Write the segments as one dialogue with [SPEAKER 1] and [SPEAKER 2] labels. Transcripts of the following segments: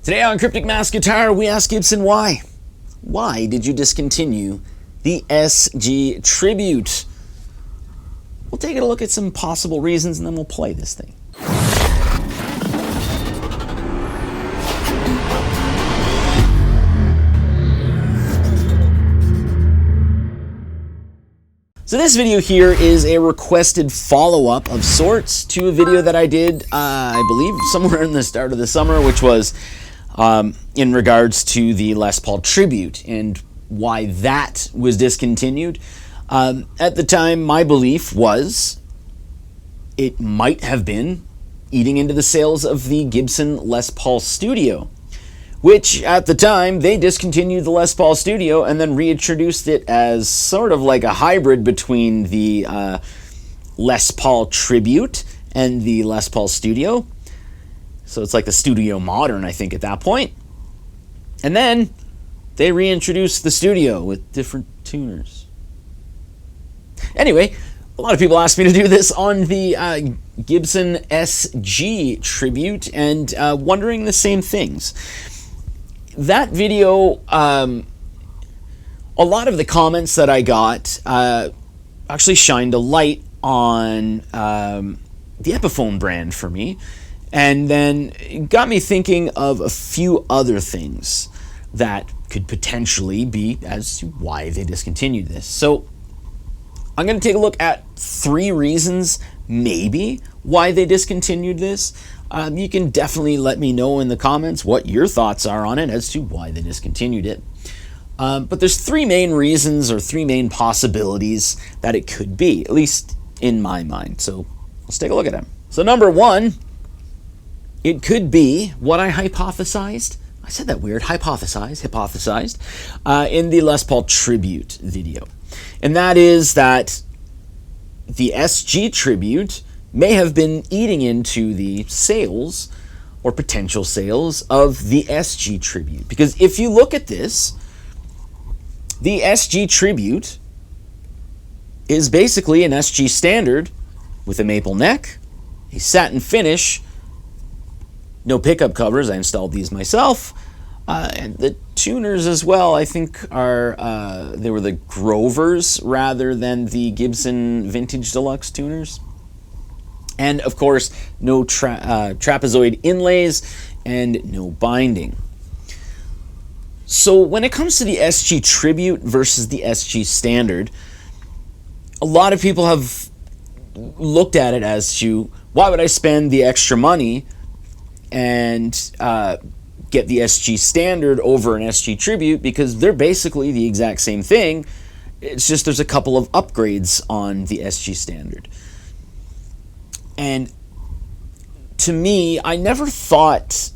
[SPEAKER 1] Today on Cryptic Mass Guitar, we ask Gibson why. Why did you discontinue the SG Tribute? We'll take a look at some possible reasons and then we'll play this thing. So this video here is a requested follow-up of sorts to a video that I did, I believe, somewhere in the start of the summer, which was in regards to the Les Paul Tribute and why that was discontinued. At the time, my belief was it might have been eating into the sales of the Gibson Les Paul Studio, which at the time they discontinued the Les Paul Studio and then reintroduced it as sort of like a hybrid between the Les Paul Tribute and the Les Paul Studio. So it's like the Studio Modern, I think, at that point. And then they reintroduced the Studio with different tuners. Anyway, a lot of people asked me to do this on the Gibson SG Tribute and wondering the same things. That video, a lot of the comments that I got actually shined a light on the Epiphone brand for me, and then it got me thinking of a few other things that could potentially be as to why they discontinued this. So I'm going to take a look at 3 reasons, maybe, why they discontinued this. You can definitely let me know in the comments what your thoughts are on it as to why they discontinued it. But there's 3 main reasons or 3 main possibilities that it could be, at least in my mind. So let's take a look at them. So number 1, it could be what I hypothesized. I said that weird, hypothesized, in the Les Paul Tribute video. And that is that the SG Tribute may have been eating into the sales or potential sales of the SG Tribute. Because if you look at this, the SG Tribute is basically an SG Standard with a maple neck, a satin finish, no pickup covers. I installed these myself. And the tuners as well, I think, are they were the Grovers rather than the Gibson Vintage Deluxe tuners. And of course, no trapezoid inlays and no binding. So when it comes to the SG Tribute versus the SG Standard, a lot of people have looked at it as to, why would I spend the extra money and get the SG Standard over an SG Tribute, because they're basically the exact same thing. It's just there's a couple of upgrades on the SG Standard. And to me, I never thought,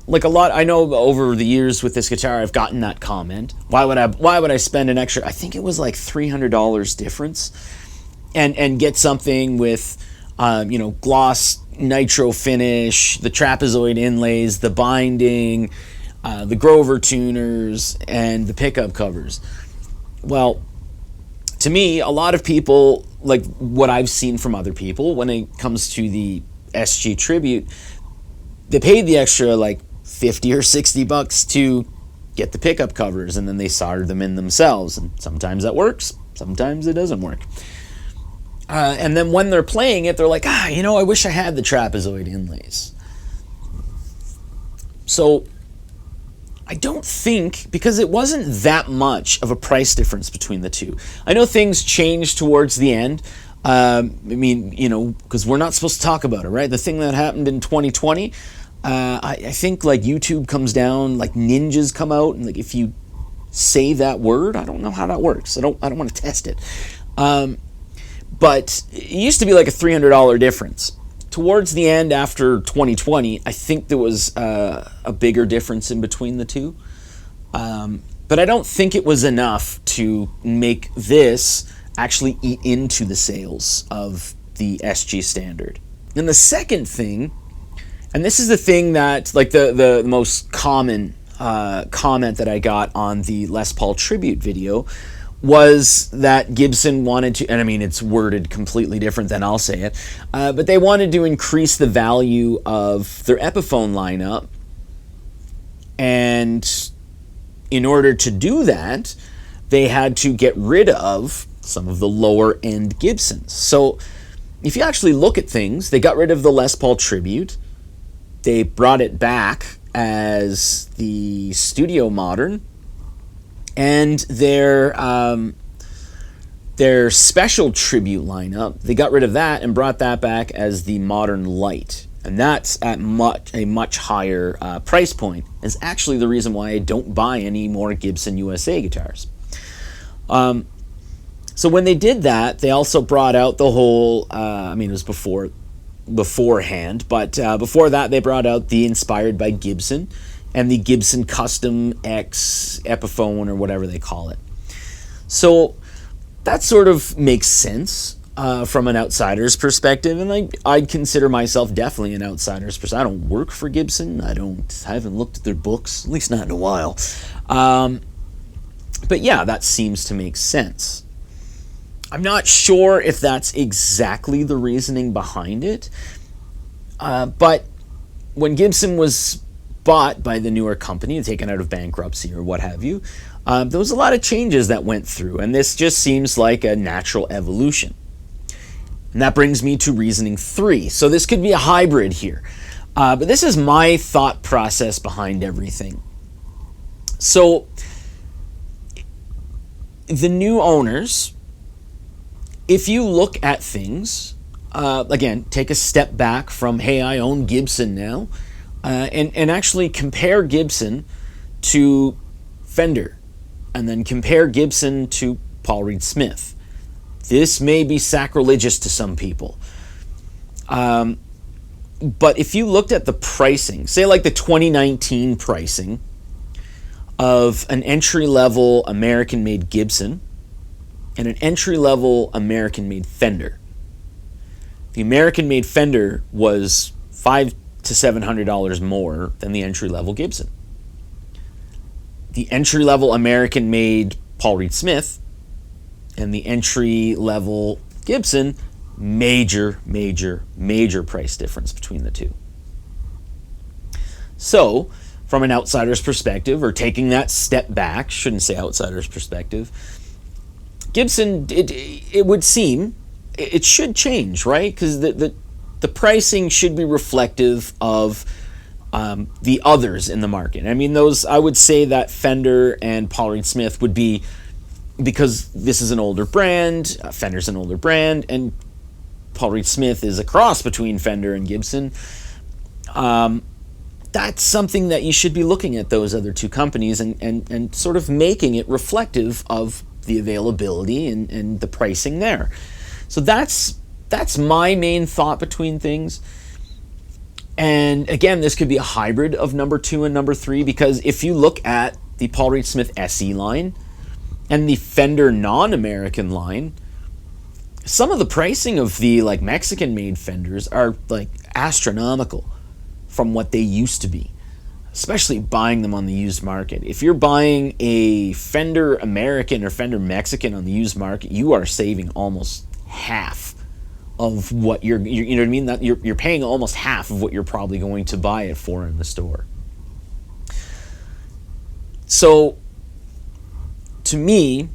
[SPEAKER 1] like a lot, I know over the years with this guitar, I've gotten that comment. Why would I spend an extra, I think it was like $300 difference, and get something with, gloss nitro finish, the trapezoid inlays, the binding, the Grover tuners, and the pickup covers. Well, to me, a lot of people, like what I've seen from other people when it comes to the SG Tribute, they paid the extra like $50 or $60 to get the pickup covers, and then they soldered them in themselves. And sometimes that works, sometimes it doesn't work. And then when they're playing it, they're like, I wish I had the trapezoid inlays. So I don't think, because it wasn't that much of a price difference between the two. I know things changed towards the end. Because we're not supposed to talk about it, right? The thing that happened in 2020, I think like YouTube comes down, like ninjas come out, and like if you say that word, I don't know how that works. I don't want to test it. But it used to be like a $300 difference. Towards the end, after 2020, I think there was a bigger difference in between the two. But I don't think it was enough to make this actually eat into the sales of the SG Standard. And the second thing, and this is the thing that, like the most common comment that I got on the Les Paul Tribute video, was that Gibson wanted to, and I mean it's worded completely different than I'll say it, but they wanted to increase the value of their Epiphone lineup And in order to do that, they had to get rid of some of the lower end Gibsons. So if you actually look at things, they got rid of the Les Paul Tribute. They brought it back as the Studio Modern, and their special Tribute lineup, they got rid of that and brought that back as the Modern Light. And that's at a much higher price point. It's actually the reason why I don't buy any more Gibson USA guitars. So when they did that, they also brought out the whole, it was beforehand, but before that they brought out the Inspired by Gibson and the Gibson Custom X Epiphone, or whatever they call it. So that sort of makes sense from an outsider's perspective, and I'd consider myself definitely an outsider's perspective. I don't work for Gibson. I haven't looked at their books, at least not in a while. But yeah, that seems to make sense. I'm not sure if that's exactly the reasoning behind it, but when Gibson was bought by the newer company, taken out of bankruptcy or what have you, there was a lot of changes that went through, and this just seems like a natural evolution. And that brings me to reasoning 3. So this could be a hybrid here, but this is my thought process behind everything. So the new owners, if you look at things, again, take a step back from, hey, I own Gibson now, and actually compare Gibson to Fender, and then compare Gibson to Paul Reed Smith. This may be sacrilegious to some people. But if you looked at the pricing, say like the 2019 pricing of an entry-level American-made Gibson and an entry-level American-made Fender. The American-made Fender was $500 to $700 more than the entry-level Gibson. The entry-level American-made Paul Reed Smith and the entry-level Gibson, major price difference between the two. So, from an outsider's perspective, or taking that step back, shouldn't say outsider's perspective, Gibson, it would seem, it should change, right? Because the pricing should be reflective of the others in the market. I mean, I would say that Fender and Paul Reed Smith would be, because this is an older brand, Fender's an older brand, and Paul Reed Smith is a cross between Fender and Gibson. That's something that you should be looking at those other two companies and sort of making it reflective of the availability and the pricing there. So that's my main thought between things. And again, this could be a hybrid of number 2 and number 3, because if you look at the Paul Reed Smith SE line and the Fender non-American line, some of the pricing of the like Mexican-made Fenders are like astronomical from what they used to be, especially buying them on the used market. If you're buying a Fender American or Fender Mexican on the used market, you are saving almost half of what you know what I mean? That you're paying almost half of what you're probably going to buy it for in the store. So, to me,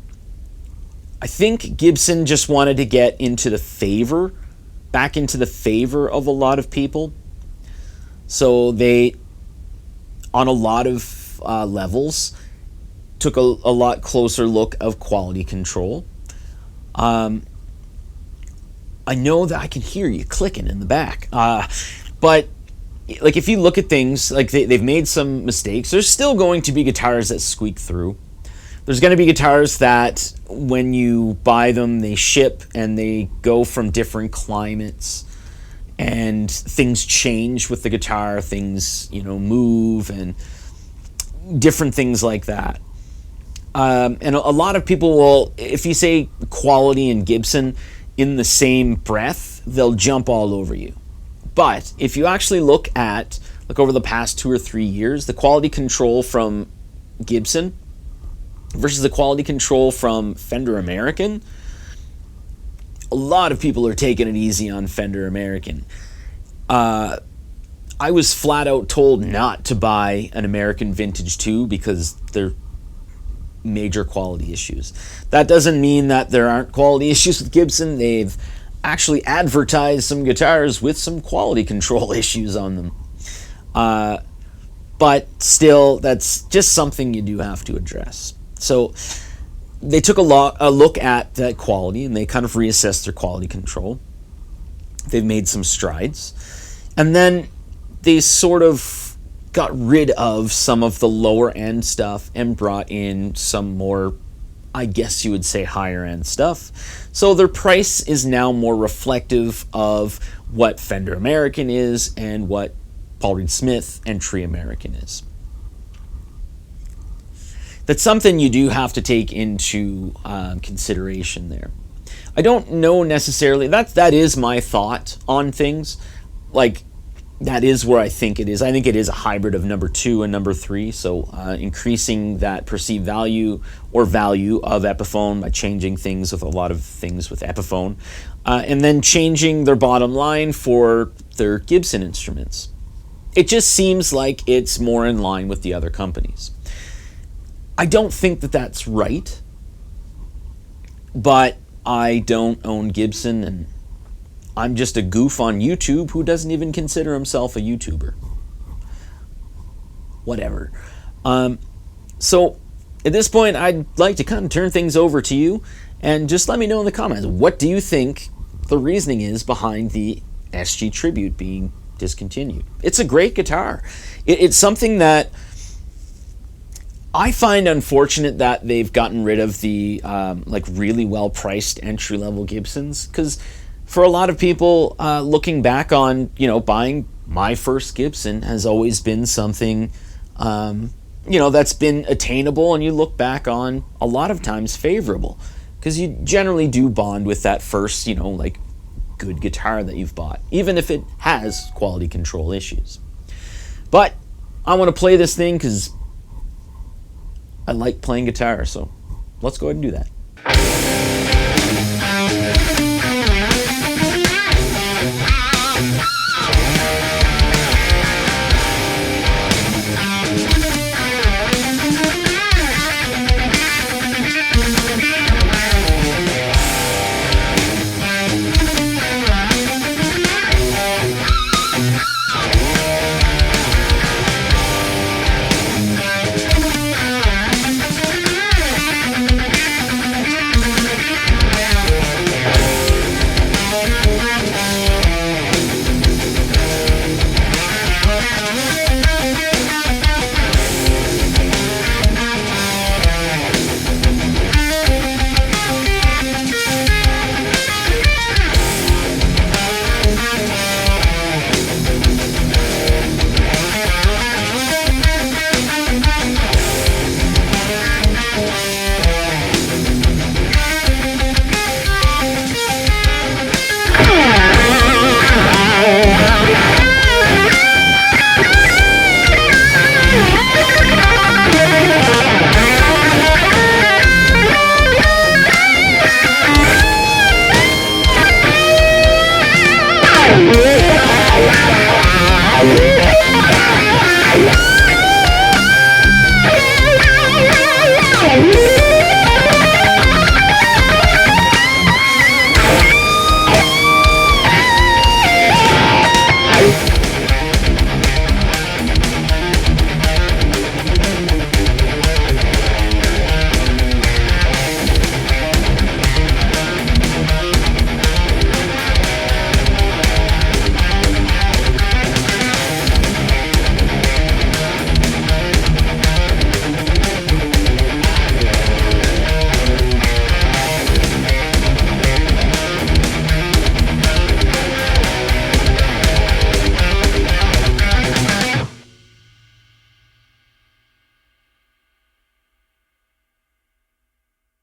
[SPEAKER 1] I think Gibson just wanted to get back into the favor of a lot of people. So they, on a lot of levels, took a lot closer look of quality control. I know that I can hear you clicking in the back. But like if you look at things, like they've made some mistakes. There's still going to be guitars that squeak through. There's going to be guitars that when you buy them, they ship and they go from different climates and things change with the guitar. Things, move and different things like that. And a lot of people will, if you say quality and Gibson in the same breath, they'll jump all over you. But if you actually look over the past 2 or 3 years, the quality control from Gibson versus the quality control from Fender American, a lot of people are taking it easy on Fender American. I was flat out told not to buy an American Vintage 2 because they're major quality issues. That doesn't mean that there aren't quality issues with Gibson. They've actually advertised some guitars with some quality control issues on them. But still, that's just something you do have to address. So they took a look at that quality, and they kind of reassessed their quality control. They've made some strides. And then they sort of got rid of some of the lower end stuff and brought in some more, I guess you would say, higher end stuff. So their price is now more reflective of what Fender American is and what Paul Reed Smith and Tree American is. That's something you do have to take into consideration there. I don't know necessarily, that is my thought on things. Like, that is where I think it is. I think it is a hybrid of number 2 and number 3. So increasing that perceived value or value of Epiphone by changing things with a lot of things with Epiphone. And then changing their bottom line for their Gibson instruments. It just seems like it's more in line with the other companies. I don't think that that's right. But I don't own Gibson, and I'm just a goof on YouTube who doesn't even consider himself a YouTuber. Whatever. So at this point, I'd like to kind of turn things over to you and just let me know in the comments, what do you think the reasoning is behind the SG Tribute being discontinued? It's a great guitar. It's something that I find unfortunate that they've gotten rid of the like really well-priced entry-level Gibsons, because for a lot of people, looking back on, buying my first Gibson has always been something, that's been attainable, and you look back on a lot of times favorable, because you generally do bond with that first, like good guitar that you've bought, even if it has quality control issues. But I want to play this thing because I like playing guitar, so let's go ahead and do that.